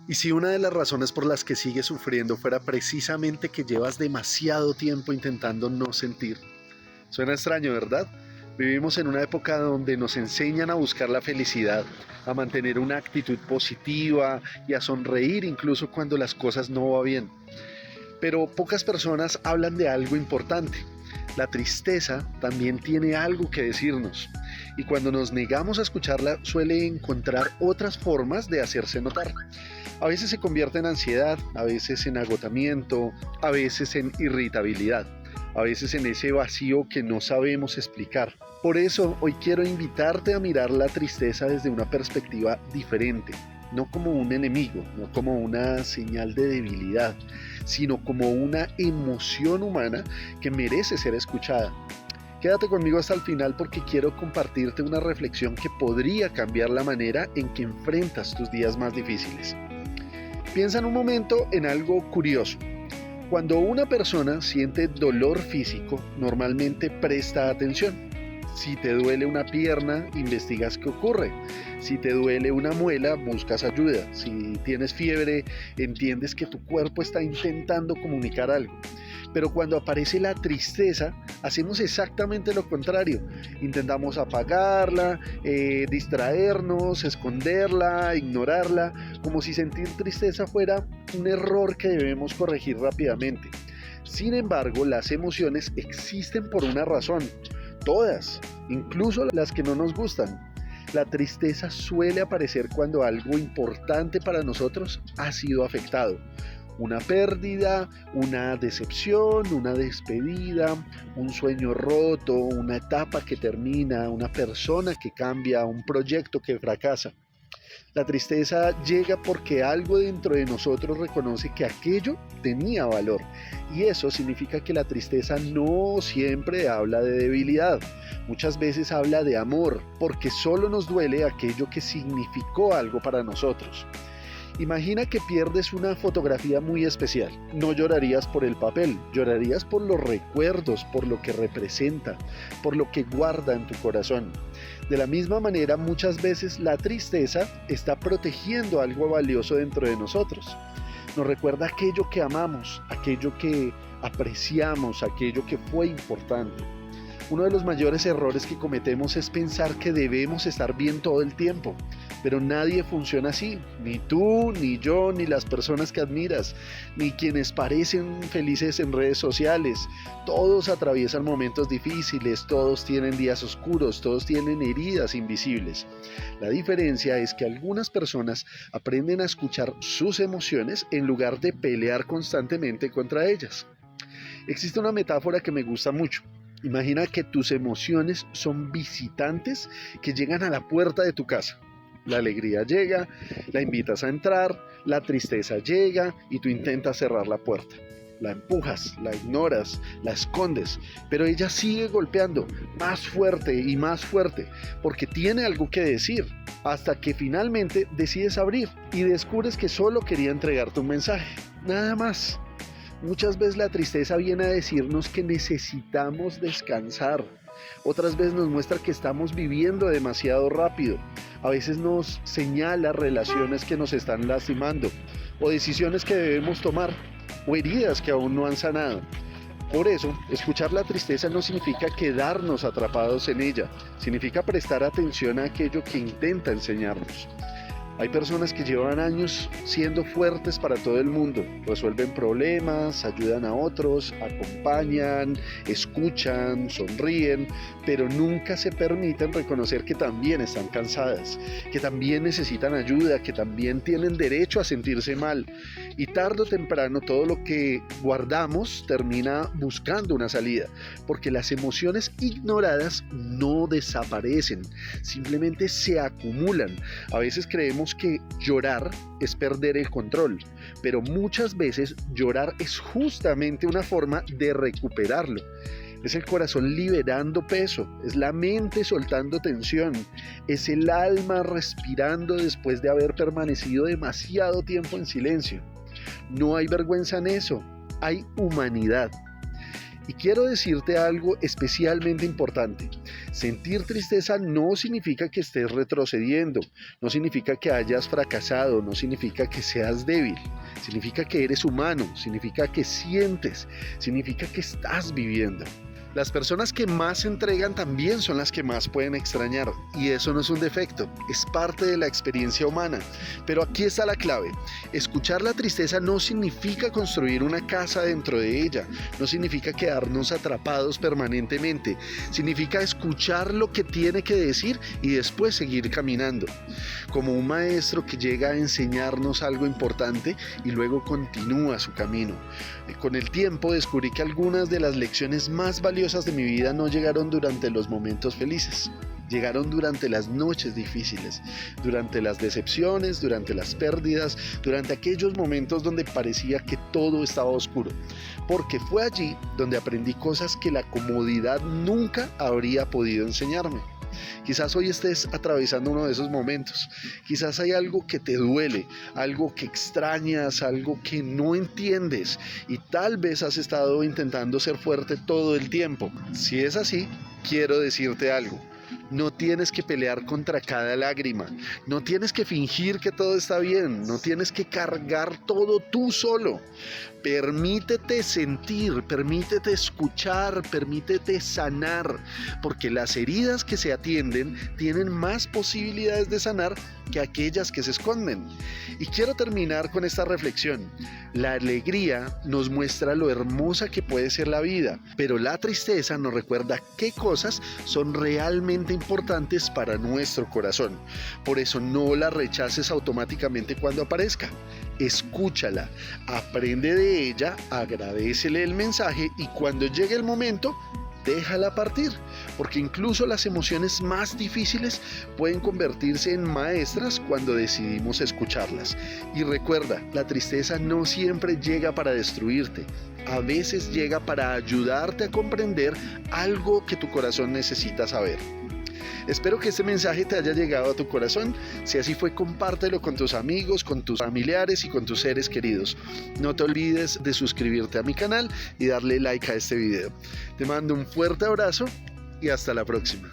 Y si una de las razones por las que sigues sufriendo fuera precisamente que llevas demasiado tiempo intentando no sentir. Suena extraño, ¿verdad? Vivimos en una época donde nos enseñan a buscar la felicidad, a mantener una actitud positiva y a sonreír incluso cuando las cosas no van bien. Pero pocas personas hablan de algo importante. La tristeza también tiene algo que decirnos, y cuando nos negamos a escucharla suele encontrar otras formas de hacerse notar. A veces se convierte en ansiedad, a veces en agotamiento, a veces en irritabilidad, a veces en ese vacío que no sabemos explicar. Por eso hoy quiero invitarte a mirar la tristeza desde una perspectiva diferente, no como un enemigo, no como una señal de debilidad, sino como una emoción humana que merece ser escuchada. Quédate conmigo hasta el final porque quiero compartirte una reflexión que podría cambiar la manera en que enfrentas tus días más difíciles. Piensa en un momento en algo curioso. Cuando una persona siente dolor físico, normalmente presta atención. Si te duele una pierna, investigas qué ocurre. Si te duele una muela, buscas ayuda. Si tienes fiebre, entiendes que tu cuerpo está intentando comunicar algo. Pero cuando aparece la tristeza, hacemos exactamente lo contrario. Intentamos apagarla, distraernos, esconderla, ignorarla, como si sentir tristeza fuera un error que debemos corregir rápidamente. Sin embargo, las emociones existen por una razón. Todas, incluso las que no nos gustan. La tristeza suele aparecer cuando algo importante para nosotros ha sido afectado. Una pérdida, una decepción, una despedida, un sueño roto, una etapa que termina, una persona que cambia, un proyecto que fracasa. La tristeza llega porque algo dentro de nosotros reconoce que aquello tenía valor, y eso significa que la tristeza no siempre habla de debilidad. Muchas veces habla de amor, porque solo nos duele aquello que significó algo para nosotros. Imagina que pierdes una fotografía muy especial. No llorarías por el papel, llorarías por los recuerdos, por lo que representa, por lo que guarda en tu corazón. De la misma manera, muchas veces la tristeza está protegiendo algo valioso dentro de nosotros. Nos recuerda aquello que amamos, aquello que apreciamos, aquello que fue importante. Uno de los mayores errores que cometemos es pensar que debemos estar bien todo el tiempo, pero nadie funciona así, ni tú, ni yo, ni las personas que admiras, ni quienes parecen felices en redes sociales. Todos atraviesan momentos difíciles, todos tienen días oscuros, todos tienen heridas invisibles. La diferencia es que algunas personas aprenden a escuchar sus emociones en lugar de pelear constantemente contra ellas. Existe una metáfora que me gusta mucho. Imagina que tus emociones son visitantes que llegan a la puerta de tu casa. La alegría llega, la invitas a entrar, la tristeza llega y tú intentas cerrar la puerta. La empujas, la ignoras, la escondes, pero ella sigue golpeando más fuerte y más fuerte porque tiene algo que decir, hasta que finalmente decides abrir y descubres que solo quería entregarte un mensaje, nada más. Muchas veces la tristeza viene a decirnos que necesitamos descansar. Otras veces nos muestra que estamos viviendo demasiado rápido. A veces nos señala relaciones que nos están lastimando, o decisiones que debemos tomar, o heridas que aún no han sanado. Por eso, escuchar la tristeza no significa quedarnos atrapados en ella, significa prestar atención a aquello que intenta enseñarnos. Hay personas que llevan años siendo fuertes para todo el mundo, resuelven problemas, ayudan a otros, acompañan, escuchan, sonríen, pero nunca se permiten reconocer que también están cansadas, que también necesitan ayuda, que también tienen derecho a sentirse mal. Y tarde o temprano todo lo que guardamos termina buscando una salida, porque las emociones ignoradas no desaparecen, simplemente se acumulan. A veces creemos que llorar es perder el control, pero muchas veces llorar es justamente una forma de recuperarlo. Es el corazón liberando peso, es la mente soltando tensión, es el alma respirando después de haber permanecido demasiado tiempo en silencio. No hay vergüenza en eso, hay humanidad. Y quiero decirte algo especialmente importante. Sentir tristeza no significa que estés retrocediendo, no significa que hayas fracasado, no significa que seas débil, significa que eres humano, significa que sientes, significa que estás viviendo. Las personas que más se entregan también son las que más pueden extrañar, y eso no es un defecto, es parte de la experiencia humana. Pero aquí está la clave: escuchar la tristeza no significa construir una casa dentro de ella, no significa quedarnos atrapados permanentemente, significa escuchar lo que tiene que decir y después seguir caminando, como un maestro que llega a enseñarnos algo importante y luego continúa su camino. Con el tiempo descubrí que algunas de las lecciones más valiosas de mi vida no llegaron durante los momentos felices, llegaron durante las noches difíciles, durante las decepciones, durante las pérdidas, durante aquellos momentos donde parecía que todo estaba oscuro, porque fue allí donde aprendí cosas que la comodidad nunca habría podido enseñarme. Quizás hoy estés atravesando uno de esos momentos, quizás hay algo que te duele, algo que extrañas, algo que no entiendes, y tal vez has estado intentando ser fuerte todo el tiempo. Si es así, quiero decirte algo: no tienes que pelear contra cada lágrima, no tienes que fingir que todo está bien, no tienes que cargar todo tú solo. Permítete sentir, permítete escuchar, permítete sanar, porque las heridas que se atienden tienen más posibilidades de sanar que aquellas que se esconden. Y quiero terminar con esta reflexión: la alegría nos muestra lo hermosa que puede ser la vida, pero la tristeza nos recuerda qué cosas son realmente importantes para nuestro corazón. Por eso no la rechaces automáticamente cuando aparezca. Escúchala, aprende de ella, agradécele el mensaje y cuando llegue el momento, déjala partir, porque incluso las emociones más difíciles pueden convertirse en maestras cuando decidimos escucharlas. Y recuerda, la tristeza no siempre llega para destruirte, a veces llega para ayudarte a comprender algo que tu corazón necesita saber. Espero que este mensaje te haya llegado a tu corazón. Si así fue, compártelo con tus amigos, con tus familiares y con tus seres queridos. No te olvides de suscribirte a mi canal y darle like a este video. Te mando un fuerte abrazo y hasta la próxima.